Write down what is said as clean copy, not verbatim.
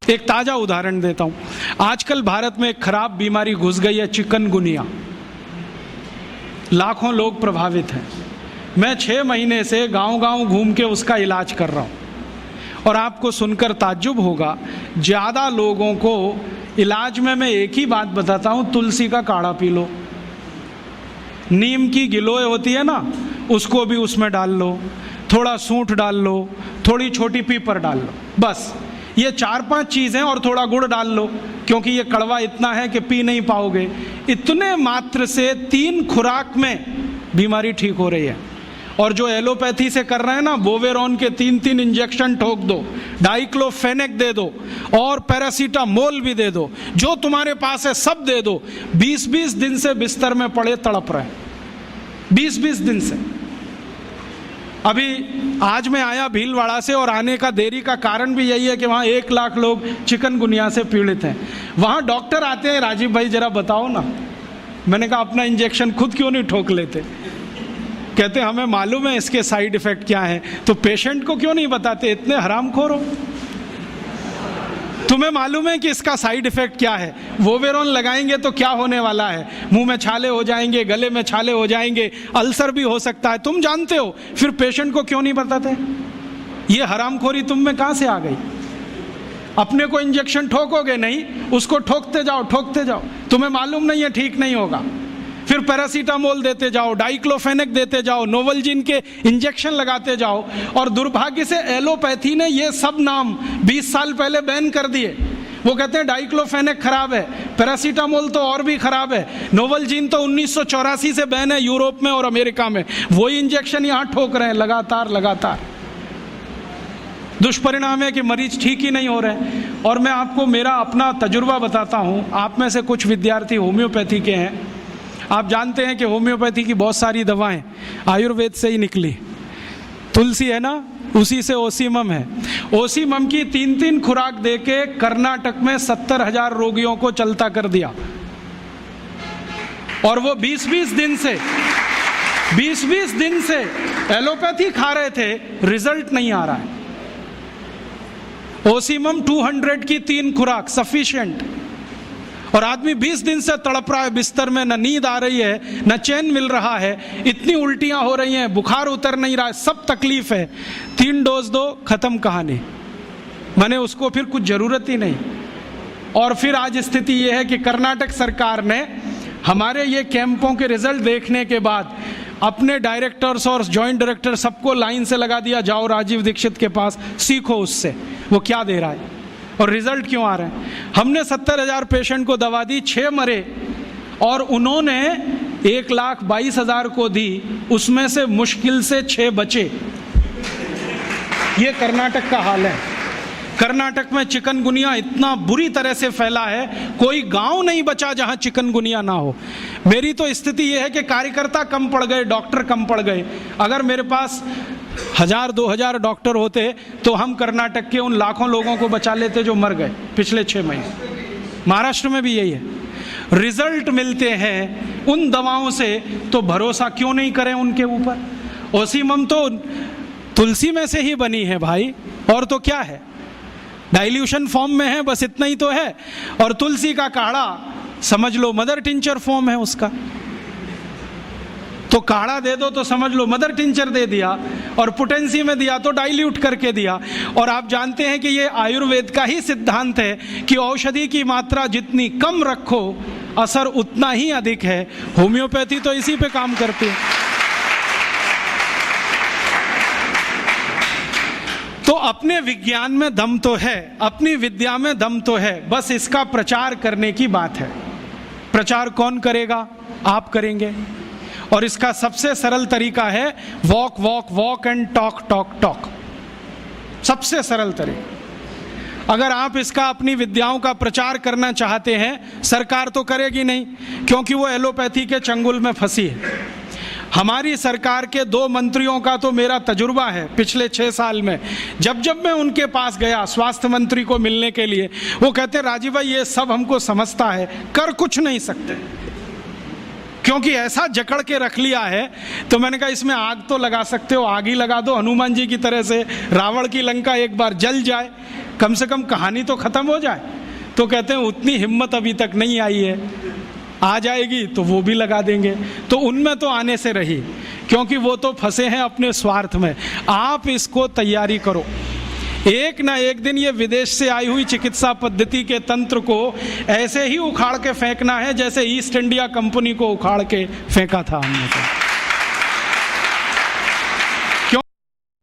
एक ताज़ा उदाहरण देता हूँ। आजकल भारत में एक खराब बीमारी घुस गई है, चिकनगुनिया। लाखों लोग प्रभावित हैं। मैं 6 महीने से गांव-गांव घूम के उसका इलाज कर रहा हूँ और आपको सुनकर ताज्जुब होगा, ज़्यादा लोगों को इलाज में मैं एक ही बात बताता हूँ, तुलसी का काढ़ा पी लो, नीम की गिलोय होती है ना, उसको भी उसमें डाल लो, थोड़ा सूंठ डाल लो, थोड़ी छोटी पीपर डाल लो, बस ये 4-5 चीज़ें, और थोड़ा गुड़ डाल लो क्योंकि ये कड़वा इतना है कि पी नहीं पाओगे। इतने मात्र से 3 खुराक में बीमारी ठीक हो रही है। और जो एलोपैथी से कर रहे हैं ना, बोवेरॉन के 3-3 इंजेक्शन ठोक दो, डाइक्लोफेनेक दे दो और पैरासीटामोल भी दे दो, जो तुम्हारे पास है सब दे दो। 20-20 दिन से बिस्तर में पड़े तड़प रहे, 20-20 दिन से। अभी आज मैं आया भीलवाड़ा से, और आने का देरी का कारण भी यही है कि वहाँ 1 लाख लोग चिकनगुनिया से पीड़ित हैं। वहाँ डॉक्टर आते हैं, राजीव भाई जरा बताओ ना। मैंने कहा अपना इंजेक्शन खुद क्यों नहीं ठोक लेते? कहते हमें मालूम है इसके साइड इफ़ेक्ट क्या हैं, तो पेशेंट को क्यों नहीं बताते? इतने हरामखोर हो, तुम्हें मालूम है कि इसका साइड इफेक्ट क्या है? वोवेरॉन लगाएंगे तो क्या होने वाला है? मुंह में छाले हो जाएंगे, गले में छाले हो जाएंगे, अल्सर भी हो सकता है, तुम जानते हो, फिर पेशेंट को क्यों नहीं बताते? ये हरामखोरी तुम में कहाँ से आ गई? अपने को इंजेक्शन ठोकोगे नहीं, उसको ठोकते जाओ, ठोकते जाओ, तुम्हें मालूम नहीं है ठीक नहीं होगा, फिर पैरासीटामोल देते जाओ, डाइक्लोफेनेक देते जाओ, नोवलजिन के इंजेक्शन लगाते जाओ। और दुर्भाग्य से एलोपैथी ने ये सब नाम 20 साल पहले बैन कर दिए। वो कहते हैं डाइक्लोफेनेक खराब है, पैरासीटामोल तो और भी खराब है, नोवलजिन तो 1984 से बैन है यूरोप में और अमेरिका में, वही इंजेक्शन यहाँ ठोक रहे हैं लगातार लगातार। दुष्परिणाम है कि मरीज ठीक ही नहीं हो रहे। और मैं आपको मेरा अपना तजुर्बा बताता हूँ। आप में से कुछ विद्यार्थी होम्योपैथी के हैं, आप जानते हैं कि होम्योपैथी की बहुत सारी दवाएं आयुर्वेद से ही निकली। तुलसी है ना, उसी से ओसीमम है। ओसीमम की 3-3 खुराक देके कर्नाटक में 70,000 रोगियों को चलता कर दिया, और वो 20-20 दिन से एलोपैथी खा रहे थे, रिजल्ट नहीं आ रहा है। ओसीमम 200 की 3 खुराक सफिशिएंट, और आदमी 20 दिन से तड़प रहा है बिस्तर में, न नींद आ रही है, न चैन मिल रहा है, इतनी उल्टियां हो रही हैं, बुखार उतर नहीं रहा है, सब तकलीफ है। 3 डोज दो, खत्म कहानी। मैंने उसको फिर कुछ जरूरत ही नहीं। और फिर आज स्थिति यह है कि कर्नाटक सरकार ने हमारे ये कैंपों के रिजल्ट देखने के बाद अपने डायरेक्टर्स और जॉइंट डायरेक्टर सबको लाइन से लगा दिया, जाओ राजीव दीक्षित के पास, सीखो उससे वो क्या दे रहा है और रिजल्ट क्यों आ रहे हैं। हमने 70,000 पेशेंट को दवा दी, 6 मरे, और उन्होंने 1,22,000 को दी, उसमें से मुश्किल से 6 बचे। ये कर्नाटक का हाल है। कर्नाटक में चिकनगुनिया इतना बुरी तरह से फैला है, कोई गांव नहीं बचा जहां चिकनगुनिया ना हो। मेरी तो स्थिति यह है कि कार्यकर्ता कम पड़ गए, डॉक्टर कम पड़ गए। अगर मेरे पास 1,000-2,000 डॉक्टर होते तो हम कर्नाटक के उन लाखों लोगों को बचा लेते जो मर गए पिछले 6 महीने। महाराष्ट्र में भी यही है। रिजल्ट मिलते हैं उन दवाओं से, तो भरोसा क्यों नहीं करें उनके ऊपर? ओसीमम तो तुलसी में से ही बनी है भाई, और तो क्या है, डाइल्यूशन फॉर्म में है, बस इतना ही तो है। और तुलसी का काढ़ा समझ लो मदर टिंचर फॉर्म है उसका, तो काढ़ा दे दो तो समझ लो मदर टिंचर दे दिया, और पोटेंसी में दिया तो डाइल्यूट करके दिया। और आप जानते हैं कि ये आयुर्वेद का ही सिद्धांत है कि औषधि की मात्रा जितनी कम रखो, असर उतना ही अधिक है। होम्योपैथी तो इसी पे काम करती है। तो अपने विज्ञान में दम तो है, अपनी विद्या में दम तो है, बस इसका प्रचार करने की बात है। प्रचार कौन करेगा? आप करेंगे। और इसका सबसे सरल तरीका है walk walk walk and talk talk talk. सबसे सरल तरीका। अगर आप इसका अपनी विद्याओं का प्रचार करना चाहते हैं, सरकार तो करेगी नहीं क्योंकि वो एलोपैथी के चंगुल में फंसी है। हमारी सरकार के 2 मंत्रियों का तो मेरा तजुर्बा है पिछले 6 साल में। जब जब मैं उनके पास गया स्वास्थ्य मंत्री को मिलने के लिए, वो कहते राजीव भाई ये सब हमको समझता है, कर कुछ नहीं सकते, क्योंकि ऐसा जकड़ के रख लिया है। तो मैंने कहा इसमें आग तो लगा सकते हो, आग ही लगा दो, हनुमान जी की तरह से रावण की लंका एक बार जल जाए। कम से कम कहानी तो ख़त्म हो जाए। तो कहते हैं उतनी हिम्मत अभी तक नहीं आई है, आ जाएगी तो वो भी लगा देंगे। तो उनमें तो आने से रही, क्योंकि वो तो फंसे हैं अपने स्वार्थ में। आप इसको तैयारी करो, एक ना एक दिन ये विदेश से आई हुई चिकित्सा पद्धति के तंत्र को ऐसे ही उखाड़ के फेंकना है जैसे ईस्ट इंडिया कंपनी को उखाड़ के फेंका था हमने।